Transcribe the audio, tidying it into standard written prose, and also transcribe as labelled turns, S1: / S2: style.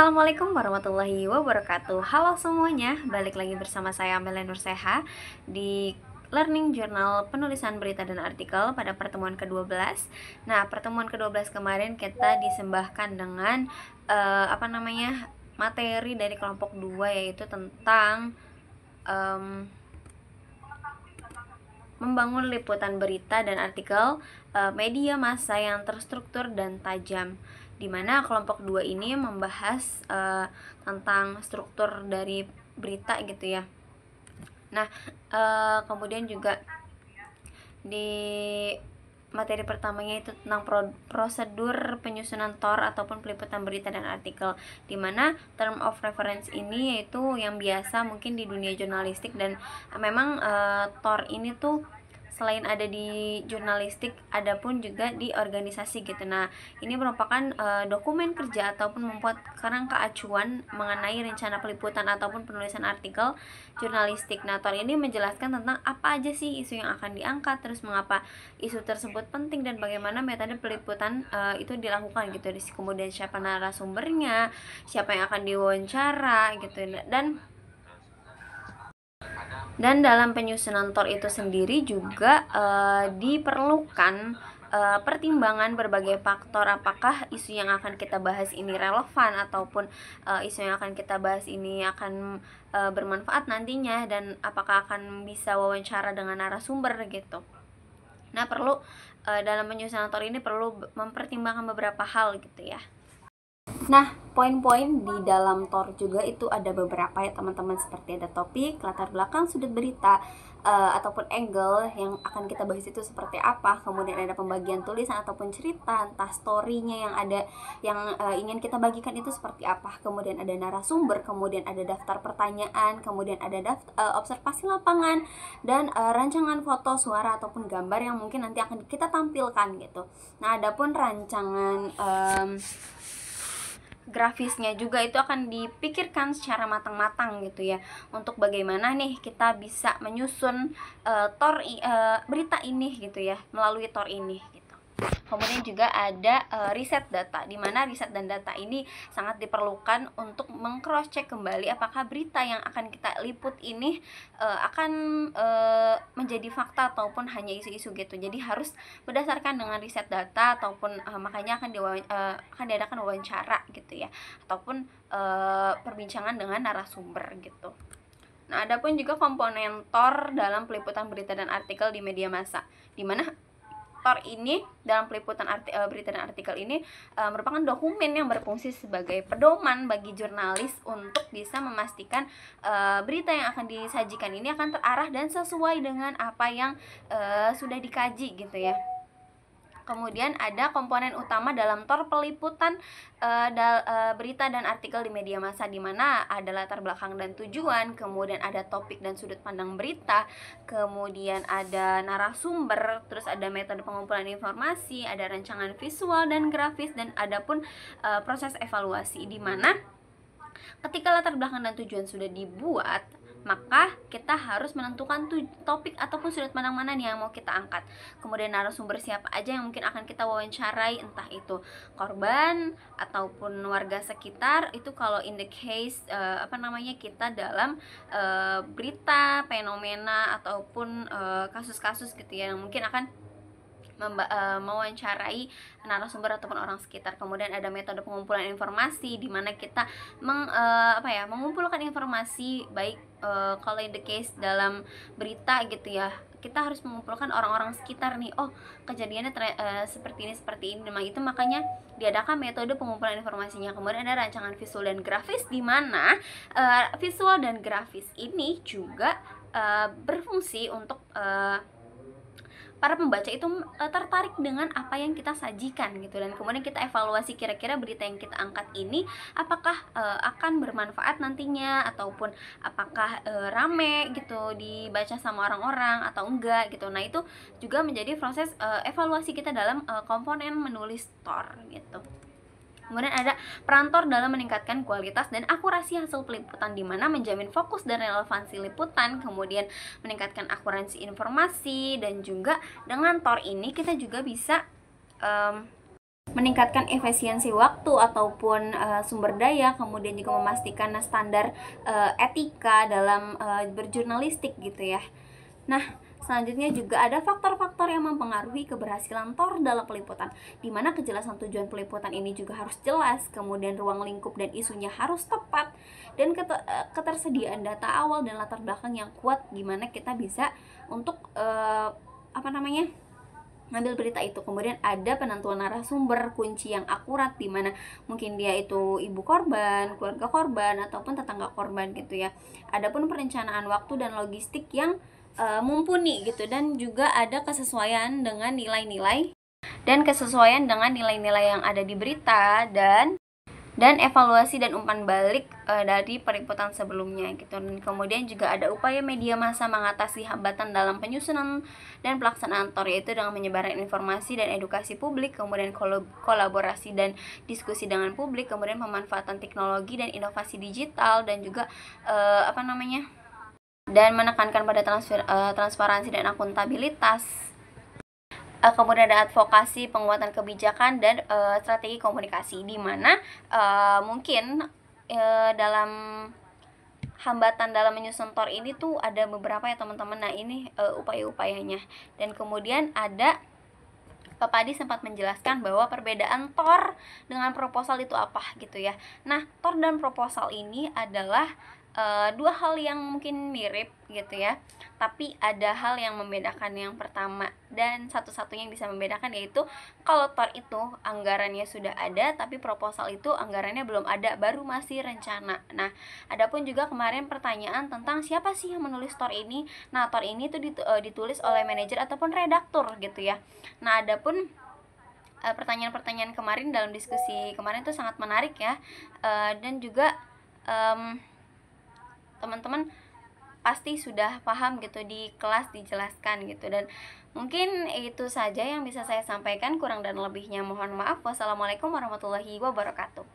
S1: Assalamualaikum warahmatullahi wabarakatuh. Halo semuanya, balik lagi bersama saya Amelia Nurseha di Learning Journal Penulisan Berita dan Artikel pada pertemuan ke-12. Nah, pertemuan ke-12 kemarin kita disembahkan dengan materi dari kelompok 2, yaitu tentang membangun liputan berita dan artikel media massa yang terstruktur dan tajam, dimana kelompok 2 ini membahas tentang struktur dari berita gitu ya. Nah, kemudian juga di materi pertamanya itu tentang prosedur penyusunan TOR ataupun peliputan berita dan artikel, dimana term of reference ini yaitu yang biasa mungkin di dunia jurnalistik, dan memang TOR ini tuh selain ada di jurnalistik, ada pun juga di organisasi gitu. Nah, ini merupakan dokumen kerja ataupun membuat kerangka acuan mengenai rencana peliputan ataupun penulisan artikel jurnalistik. Nah, TOR ini menjelaskan tentang apa aja sih isu yang akan diangkat, terus mengapa isu tersebut penting, dan bagaimana metode peliputan itu dilakukan gitu. Kemudian siapa narasumbernya, siapa yang akan diwawancara gitu. Dan dalam penyusunan TOR itu sendiri juga diperlukan pertimbangan berbagai faktor, apakah isu yang akan kita bahas ini relevan ataupun isu yang akan kita bahas ini akan bermanfaat nantinya, dan apakah akan bisa wawancara dengan narasumber gitu. Nah, perlu dalam penyusunan TOR ini perlu mempertimbangkan beberapa hal gitu ya. Nah, poin-poin di dalam TOR juga itu ada beberapa ya teman-teman, seperti ada topik, latar belakang, sudut berita, ataupun angle yang akan kita bahas itu seperti apa. Kemudian ada pembagian tulisan ataupun cerita, entah story-nya yang ada yang ingin kita bagikan itu seperti apa. Kemudian ada narasumber, kemudian ada daftar pertanyaan, kemudian ada observasi lapangan, dan rancangan foto, suara ataupun gambar yang mungkin nanti akan kita tampilkan gitu. Nah, adapun rancangan grafisnya juga itu akan dipikirkan secara matang-matang gitu ya, untuk bagaimana nih kita bisa menyusun berita ini gitu ya melalui TOR ini gitu. Kemudian juga ada riset data, di mana riset dan data ini sangat diperlukan untuk meng-cross check kembali apakah berita yang akan kita liput ini akan menjadi fakta ataupun hanya isu-isu gitu. Jadi harus berdasarkan dengan riset data, ataupun makanya akan diadakan wawancara gitu ya, ataupun perbincangan dengan narasumber gitu. Nah, ada pun juga komponen TOR dalam peliputan berita dan artikel di media massa, di mana TOR ini dalam peliputan berita dan artikel ini merupakan dokumen yang berfungsi sebagai pedoman bagi jurnalis untuk bisa memastikan berita yang akan disajikan ini akan terarah dan sesuai dengan apa yang sudah dikaji gitu ya. Kemudian ada komponen utama dalam TOR peliputan berita dan artikel di media massa, di mana ada latar belakang dan tujuan, kemudian ada topik dan sudut pandang berita, kemudian ada narasumber, terus ada metode pengumpulan informasi, ada rancangan visual dan grafis, dan ada pun proses evaluasi, di mana ketika latar belakang dan tujuan sudah dibuat, maka kita harus menentukan topik ataupun sudut pandang mana nih yang mau kita angkat. Kemudian narasumber siapa aja yang mungkin akan kita wawancarai, entah itu korban ataupun warga sekitar. Itu kalau in the case kita dalam berita, fenomena ataupun kasus-kasus gitu ya, yang mungkin akan mewawancarai narasumber ataupun orang sekitar. Kemudian ada metode pengumpulan informasi, di mana kita mengumpulkan informasi, baik kalau in the case dalam berita gitu ya, kita harus mengumpulkan orang-orang sekitar nih, oh kejadiannya seperti ini, itu makanya diadakan metode pengumpulan informasinya. Kemudian ada rancangan visual dan grafis, di mana visual dan grafis ini juga berfungsi untuk para pembaca itu tertarik dengan apa yang kita sajikan gitu, dan kemudian kita evaluasi kira-kira berita yang kita angkat ini apakah akan bermanfaat nantinya, ataupun apakah rame gitu dibaca sama orang-orang atau enggak gitu. Nah, itu juga menjadi proses evaluasi kita dalam komponen menulis TOR gitu. Kemudian ada peran TOR dalam meningkatkan kualitas dan akurasi hasil peliputan, di mana menjamin fokus dan relevansi liputan, kemudian meningkatkan akurasi informasi, dan juga dengan TOR ini kita juga bisa meningkatkan efisiensi waktu ataupun sumber daya, kemudian juga memastikan standar etika dalam berjurnalistik gitu ya. Nah, selanjutnya juga ada faktor-faktor yang mempengaruhi keberhasilan TOR dalam peliputan, di mana kejelasan tujuan peliputan ini juga harus jelas, kemudian ruang lingkup dan isunya harus tepat, dan ketersediaan data awal dan latar belakang yang kuat, gimana kita bisa untuk ngambil berita itu. Kemudian ada penentuan narasumber kunci yang akurat, di mana mungkin dia itu ibu korban, keluarga korban, ataupun tetangga korban gitu ya. Adapun perencanaan waktu dan logistik yang mumpuni gitu, dan juga ada kesesuaian dengan nilai-nilai yang ada di berita, dan evaluasi dan umpan balik dari peliputan sebelumnya gitu. Dan kemudian juga ada upaya media massa mengatasi hambatan dalam penyusunan dan pelaksanaan TOR, yaitu dengan menyebarkan informasi dan edukasi publik, kemudian kolaborasi dan diskusi dengan publik, kemudian pemanfaatan teknologi dan inovasi digital, dan juga dan menekankan pada transparansi dan akuntabilitas. Kemudian ada advokasi, penguatan kebijakan, dan strategi komunikasi, di mana mungkin dalam hambatan dalam menyusun TOR ini tuh ada beberapa ya teman-teman. Nah, ini upaya-upayanya. Dan kemudian ada Pak Padi sempat menjelaskan bahwa perbedaan TOR dengan proposal itu apa gitu ya. Nah, TOR dan proposal ini adalah dua hal yang mungkin mirip gitu ya, tapi ada hal yang membedakan. Yang pertama dan satu-satunya yang bisa membedakan yaitu kalau TOR itu anggarannya sudah ada, tapi proposal itu anggarannya belum ada, baru masih rencana. Nah, adapun juga kemarin pertanyaan tentang siapa sih yang menulis TOR ini. Nah, TOR ini tuh ditulis oleh manajer ataupun redaktur gitu ya. Nah, adapun pertanyaan-pertanyaan kemarin dalam diskusi kemarin tuh sangat menarik ya, dan juga teman-teman pasti sudah paham gitu, di kelas dijelaskan gitu. Dan mungkin itu saja yang bisa saya sampaikan, kurang dan lebihnya mohon maaf. Wassalamualaikum warahmatullahi wabarakatuh.